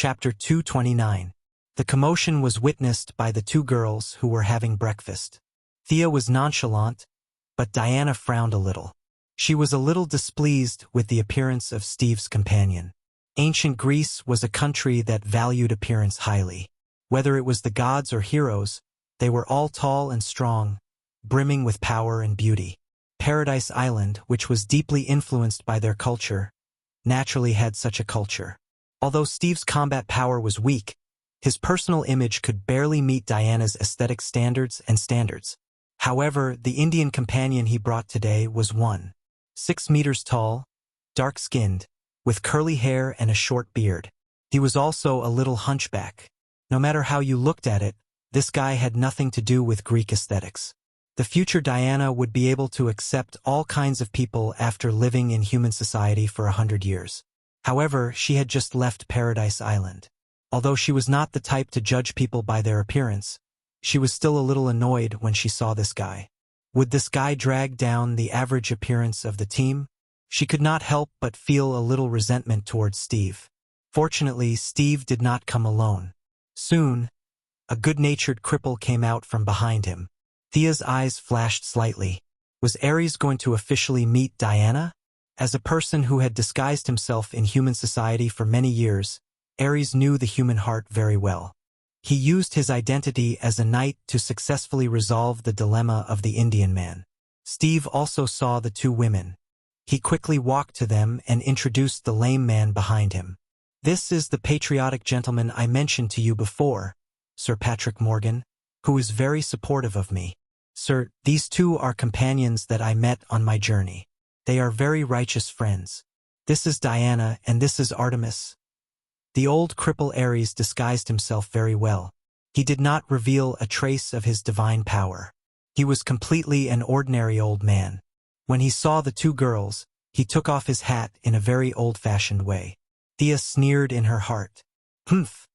Chapter 229. The commotion was witnessed by the two girls who were having breakfast. Thea was nonchalant, but Diana frowned a little. She was a little displeased with the appearance of Steve's companion. Ancient Greece was a country that valued appearance highly. Whether it was the gods or heroes, they were all tall and strong, brimming with power and beauty. Paradise Island, which was deeply influenced by their culture, naturally had such a culture. Although Steve's combat power was weak, his personal image could barely meet Diana's aesthetic standards. However, the Indian companion he brought today was 6 meters tall, dark-skinned, with curly hair and a short beard. He was also a little hunchback. No matter how you looked at it, this guy had nothing to do with Greek aesthetics. The future Diana would be able to accept all kinds of people after living in human society for 100 years. However, she had just left Paradise Island. Although she was not the type to judge people by their appearance, she was still a little annoyed when she saw this guy. Would this guy drag down the average appearance of the team? She could not help but feel a little resentment towards Steve. Fortunately, Steve did not come alone. Soon, a good-natured cripple came out from behind him. Thea's eyes flashed slightly. Was Ares going to officially meet Diana? As a person who had disguised himself in human society for many years, Ares knew the human heart very well. He used his identity as a knight to successfully resolve the dilemma of the Indian man. Steve also saw the two women. He quickly walked to them and introduced the lame man behind him. "This is the patriotic gentleman I mentioned to you before, Sir Patrick Morgan, who is very supportive of me. Sir, these two are companions that I met on my journey. They are very righteous friends. This is Diana and this is Artemis." The old cripple Ares disguised himself very well. He did not reveal a trace of his divine power. He was completely an ordinary old man. When he saw the two girls, he took off his hat in a very old-fashioned way. Thea sneered in her heart. Humph!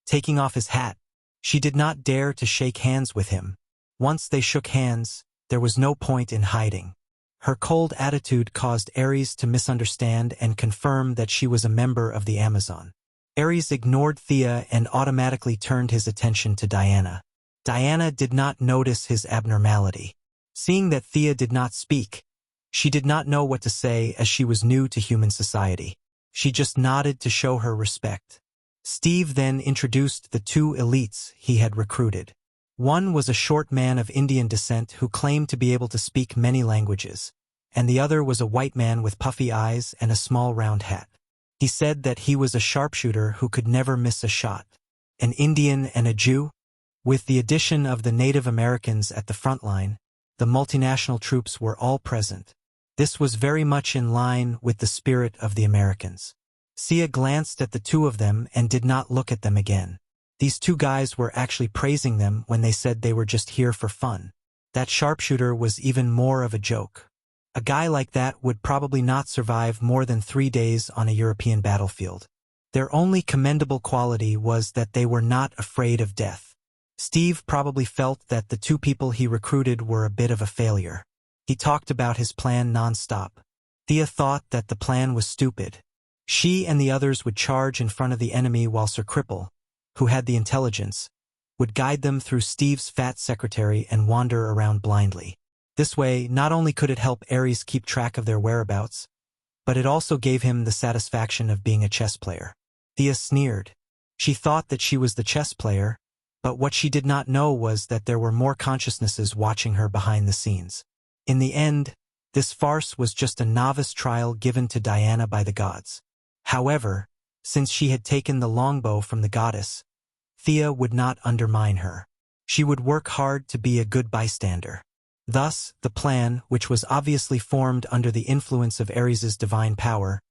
Taking off his hat. She did not dare to shake hands with him. Once they shook hands, there was no point in hiding. Her cold attitude caused Ares to misunderstand and confirm that she was a member of the Amazon. Ares ignored Thea and automatically turned his attention to Diana. Diana did not notice his abnormality. Seeing that Thea did not speak, she did not know what to say as she was new to human society. She just nodded to show her respect. Steve then introduced the two elites he had recruited. One was a short man of Indian descent who claimed to be able to speak many languages, and the other was a white man with puffy eyes and a small round hat. He said that he was a sharpshooter who could never miss a shot. An Indian and a Jew? With the addition of the Native Americans at the front line, the multinational troops were all present. This was very much in line with the spirit of the Americans. Sia glanced at the two of them and did not look at them again. These two guys were actually praising them when they said they were just here for fun. That sharpshooter was even more of a joke. A guy like that would probably not survive more than 3 days on a European battlefield. Their only commendable quality was that they were not afraid of death. Steve probably felt that the two people he recruited were a bit of a failure. He talked about his plan non-stop. Thea thought that the plan was stupid. She and the others would charge in front of the enemy while Sir Cripple, who had the intelligence, would guide them through Steve's fat secretary and wander around blindly. This way, not only could it help Ares keep track of their whereabouts, but it also gave him the satisfaction of being a chess player. Thea sneered. She thought that she was the chess player, but what she did not know was that there were more consciousnesses watching her behind the scenes. In the end, this farce was just a novice trial given to Diana by the gods. However, since she had taken the longbow from the goddess, Thea would not undermine her. She would work hard to be a good bystander. Thus, the plan, which was obviously formed under the influence of Ares's divine power,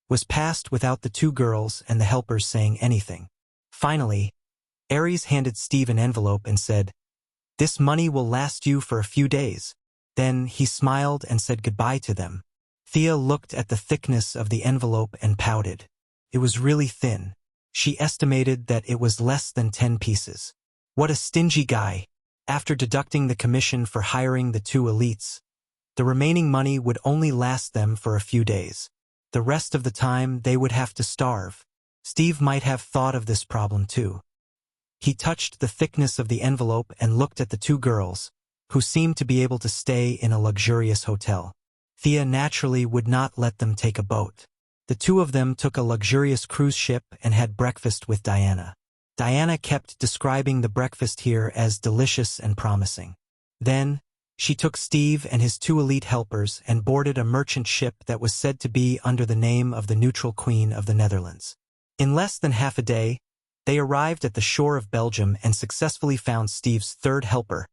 was passed without the two girls and the helpers saying anything. Finally, Ares handed Steve an envelope and said, "This money will last you for a few days." Then he smiled and said goodbye to them. Thea looked at the thickness of the envelope and pouted. It was really thin. She estimated that it was less than 10 pieces. What a stingy guy! After deducting the commission for hiring the two elites, the remaining money would only last them for a few days. The rest of the time they would have to starve. Steve might have thought of this problem too. He touched the thickness of the envelope and looked at the two girls, who seemed to be able to stay in a luxurious hotel. Thea naturally would not let them take a boat. The two of them took a luxurious cruise ship and had breakfast with Diana. Diana kept describing the breakfast here as delicious and promising. Then, she took Steve and his two elite helpers and boarded a merchant ship that was said to be under the name of the neutral Queen of the Netherlands. In less than half a day, they arrived at the shore of Belgium and successfully found Steve's third helper,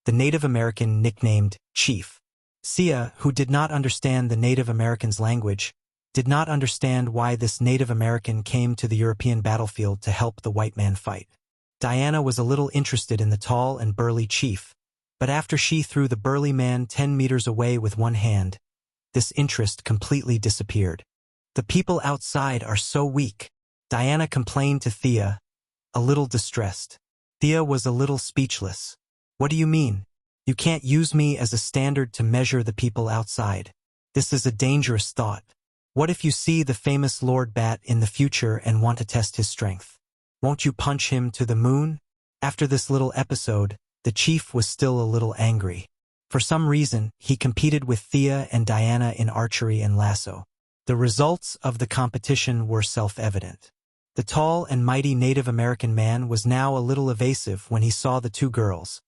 the Native American nicknamed Chief. Sia, who did not understand the Native American's language, did not understand why this Native American came to the European battlefield to help the white man fight. Diana was a little interested in the tall and burly chief, but after she threw the burly man 10 meters away with one hand, this interest completely disappeared. The people outside are so weak, Diana complained to Thea, a little distressed. Thea was a little speechless. What do you mean? You can't use me as a standard to measure the people outside. This is a dangerous thought. What if you see the famous Lord Bat in the future and want to test his strength? Won't you punch him to the moon? After this little episode, the chief was still a little angry. For some reason, he competed with Thea and Diana in archery and lasso. The results of the competition were self-evident. The tall and mighty Native American man was now a little evasive when he saw the two girls,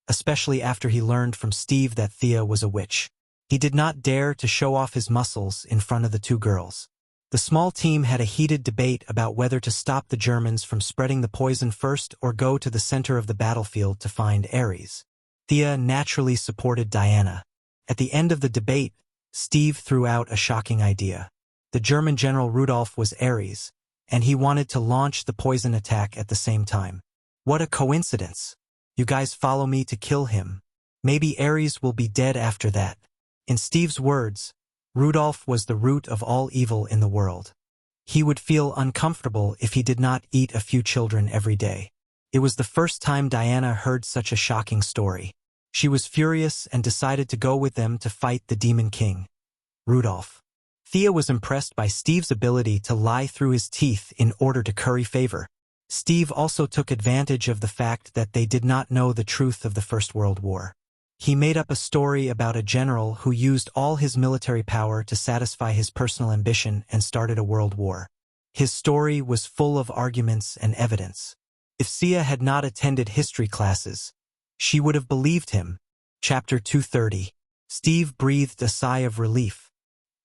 especially after he learned from Steve that Thea was a witch. He did not dare to show off his muscles in front of the two girls. The small team had a heated debate about whether to stop the Germans from spreading the poison first or go to the center of the battlefield to find Ares. Thea naturally supported Diana. At the end of the debate, Steve threw out a shocking idea. The German general Rudolf was Ares, and he wanted to launch the poison attack at the same time. What a coincidence! You guys follow me to kill him. Maybe Ares will be dead after that. In Steve's words, Rudolf was the root of all evil in the world. He would feel uncomfortable if he did not eat a few children every day. It was the first time Diana heard such a shocking story. She was furious and decided to go with them to fight the Demon King, Rudolf. Thea was impressed by Steve's ability to lie through his teeth in order to curry favor. Steve also took advantage of the fact that they did not know the truth of the First World War. He made up a story about a general who used all his military power to satisfy his personal ambition and started a world war. His story was full of arguments and evidence. If Sia had not attended history classes, she would have believed him. Chapter 230. Steve breathed a sigh of relief.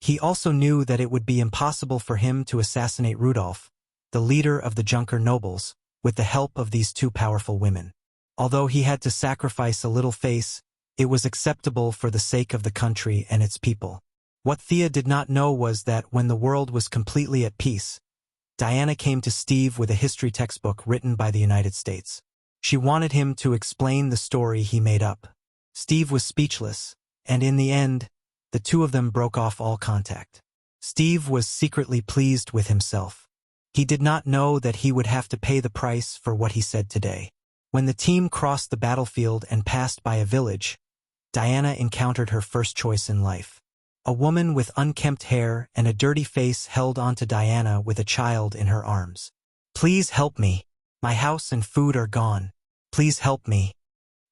He also knew that it would be impossible for him to assassinate Rudolf, the leader of the Junker nobles, with the help of these two powerful women. Although he had to sacrifice a little face, it was acceptable for the sake of the country and its people. What Thea did not know was that when the world was completely at peace, Diana came to Steve with a history textbook written by the United States. She wanted him to explain the story he made up. Steve was speechless, and in the end, the two of them broke off all contact. Steve was secretly pleased with himself. He did not know that he would have to pay the price for what he said today. When the team crossed the battlefield and passed by a village, Diana encountered her first choice in life. A woman with unkempt hair and a dirty face held onto Diana with a child in her arms. "Please help me. My house and food are gone. Please help me."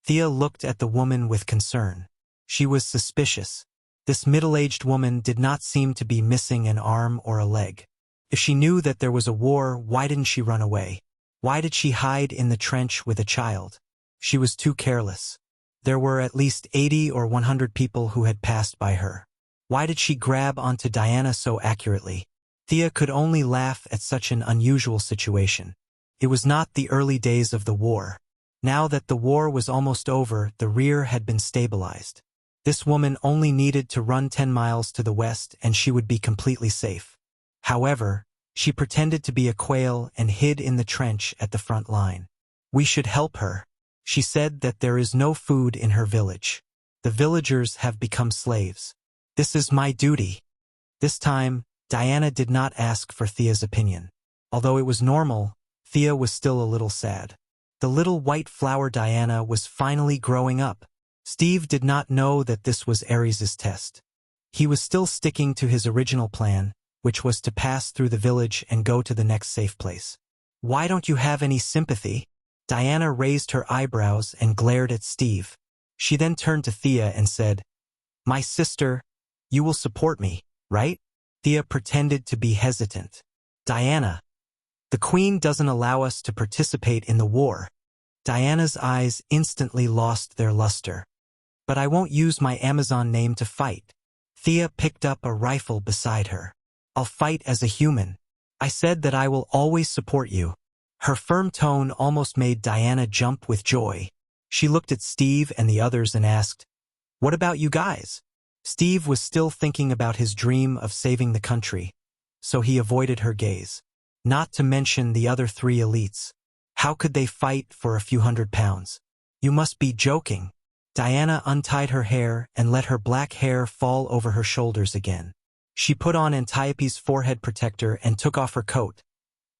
Thea looked at the woman with concern. She was suspicious. This middle-aged woman did not seem to be missing an arm or a leg. If she knew that there was a war, why didn't she run away? Why did she hide in the trench with a child? She was too careless. There were at least 80 or 100 people who had passed by her. Why did she grab onto Diana so accurately? Thea could only laugh at such an unusual situation. It was not the early days of the war. Now that the war was almost over, the rear had been stabilized. This woman only needed to run 10 miles to the west and she would be completely safe. However, she pretended to be a quail and hid in the trench at the front line. "We should help her." She said that there is no food in her village. The villagers have become slaves. "This is my duty." This time, Diana did not ask for Thea's opinion. Although it was normal, Thea was still a little sad. The little white flower Diana was finally growing up. Steve did not know that this was Ares's test. He was still sticking to his original plan, which was to pass through the village and go to the next safe place. Why don't you have any sympathy? Diana raised her eyebrows and glared at Steve. She then turned to Thea and said, My sister, you will support me, right? Thea pretended to be hesitant. Diana, the Queen doesn't allow us to participate in the war. Diana's eyes instantly lost their luster. But I won't use my Amazon name to fight. Thea picked up a rifle beside her. I'll fight as a human. I said that I will always support you. Her firm tone almost made Diana jump with joy. She looked at Steve and the others and asked, What about you guys? Steve was still thinking about his dream of saving the country, so he avoided her gaze. Not to mention the other 3 elites. How could they fight for a few £100? You must be joking. Diana untied her hair and let her black hair fall over her shoulders again. She put on Antiope's forehead protector and took off her coat,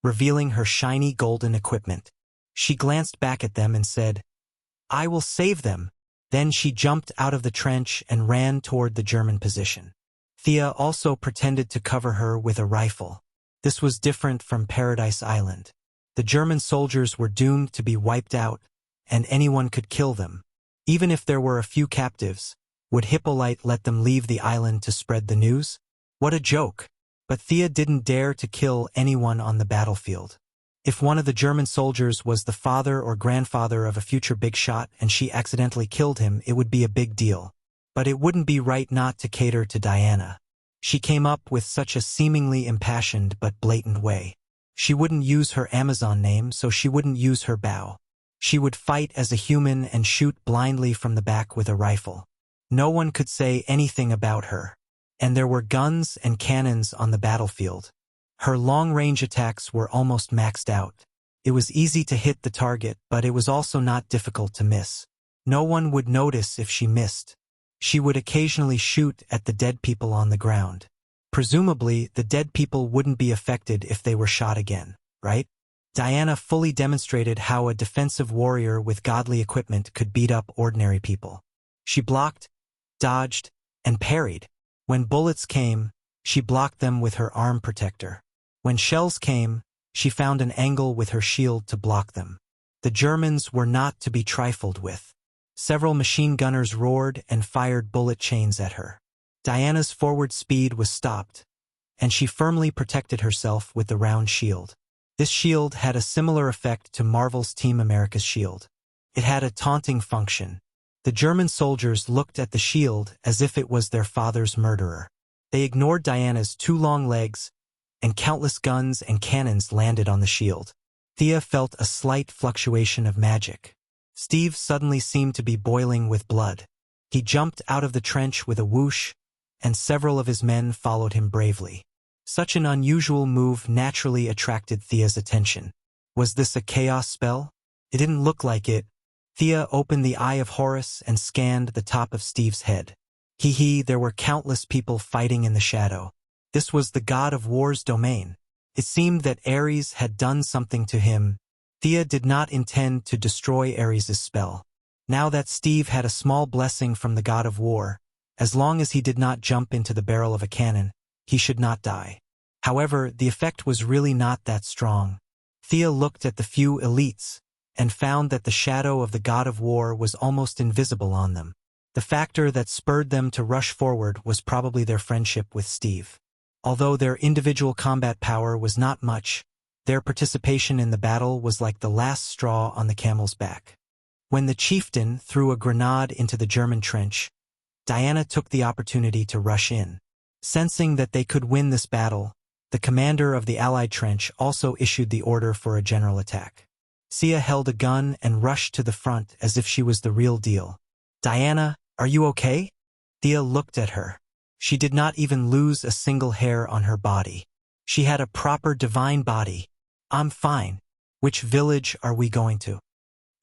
revealing her shiny golden equipment. She glanced back at them and said, I will save them. Then she jumped out of the trench and ran toward the German position. Thea also pretended to cover her with a rifle. This was different from Paradise Island. The German soldiers were doomed to be wiped out, and anyone could kill them. Even if there were a few captives, would Hippolyte let them leave the island to spread the news? What a joke! But Thea didn't dare to kill anyone on the battlefield. If one of the German soldiers was the father or grandfather of a future big shot and she accidentally killed him, it would be a big deal. But it wouldn't be right not to cater to Diana. She came up with such a seemingly impassioned but blatant way. She wouldn't use her Amazon name, so she wouldn't use her bow. She would fight as a human and shoot blindly from the back with a rifle. No one could say anything about her. And there were guns and cannons on the battlefield. Her long-range attacks were almost maxed out. It was easy to hit the target, but it was also not difficult to miss. No one would notice if she missed. She would occasionally shoot at the dead people on the ground. Presumably, the dead people wouldn't be affected if they were shot again, right? Diana fully demonstrated how a defensive warrior with godly equipment could beat up ordinary people. She blocked, dodged, and parried. When bullets came, she blocked them with her arm protector. When shells came, she found an angle with her shield to block them. The Germans were not to be trifled with. Several machine gunners roared and fired bullet chains at her. Diana's forward speed was stopped, and she firmly protected herself with the round shield. This shield had a similar effect to Marvel's Team America's shield. It had a taunting function. The German soldiers looked at the shield as if it was their father's murderer. They ignored Diana's 2 long legs, and countless guns and cannons landed on the shield. Thea felt a slight fluctuation of magic. Steve suddenly seemed to be boiling with blood. He jumped out of the trench with a whoosh, and several of his men followed him bravely. Such an unusual move naturally attracted Thea's attention. Was this a chaos spell? It didn't look like it. Thea opened the Eye of Horus and scanned the top of Steve's head. There were countless people fighting in the shadow. This was the god of war's domain. It seemed that Ares had done something to him. Thea did not intend to destroy Ares' spell. Now that Steve had a small blessing from the god of war, as long as he did not jump into the barrel of a cannon, he should not die. However, the effect was really not that strong. Thea looked at the few elites and found that the shadow of the god of war was almost invisible on them. The factor that spurred them to rush forward was probably their friendship with Steve. Although their individual combat power was not much, their participation in the battle was like the last straw on the camel's back. When the chieftain threw a grenade into the German trench, Diana took the opportunity to rush in. Sensing that they could win this battle, the commander of the Allied trench also issued the order for a general attack. Sia held a gun and rushed to the front as if she was the real deal. Diana, are you okay? Thea looked at her. She did not even lose a single hair on her body. She had a proper divine body. I'm fine. Which village are we going to?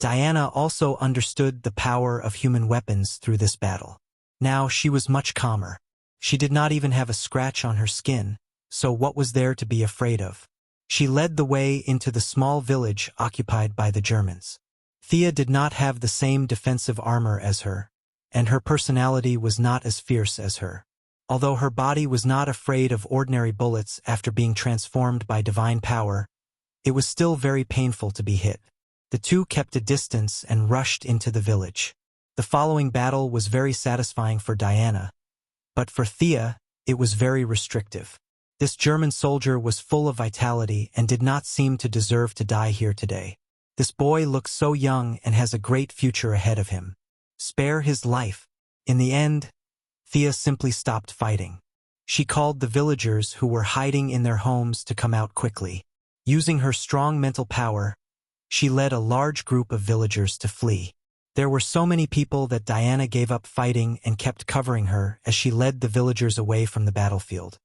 Diana also understood the power of human weapons through this battle. Now she was much calmer. She did not even have a scratch on her skin, so what was there to be afraid of? She led the way into the small village occupied by the Germans. Thea did not have the same defensive armor as her, and her personality was not as fierce as her. Although her body was not afraid of ordinary bullets after being transformed by divine power, it was still very painful to be hit. The two kept a distance and rushed into the village. The following battle was very satisfying for Diana, but for Thea, it was very restrictive. This German soldier was full of vitality and did not seem to deserve to die here today. This boy looks so young and has a great future ahead of him. Spare his life. In the end, Thea simply stopped fighting. She called the villagers who were hiding in their homes to come out quickly. Using her strong mental power, she led a large group of villagers to flee. There were so many people that Diana gave up fighting and kept covering her as she led the villagers away from the battlefield.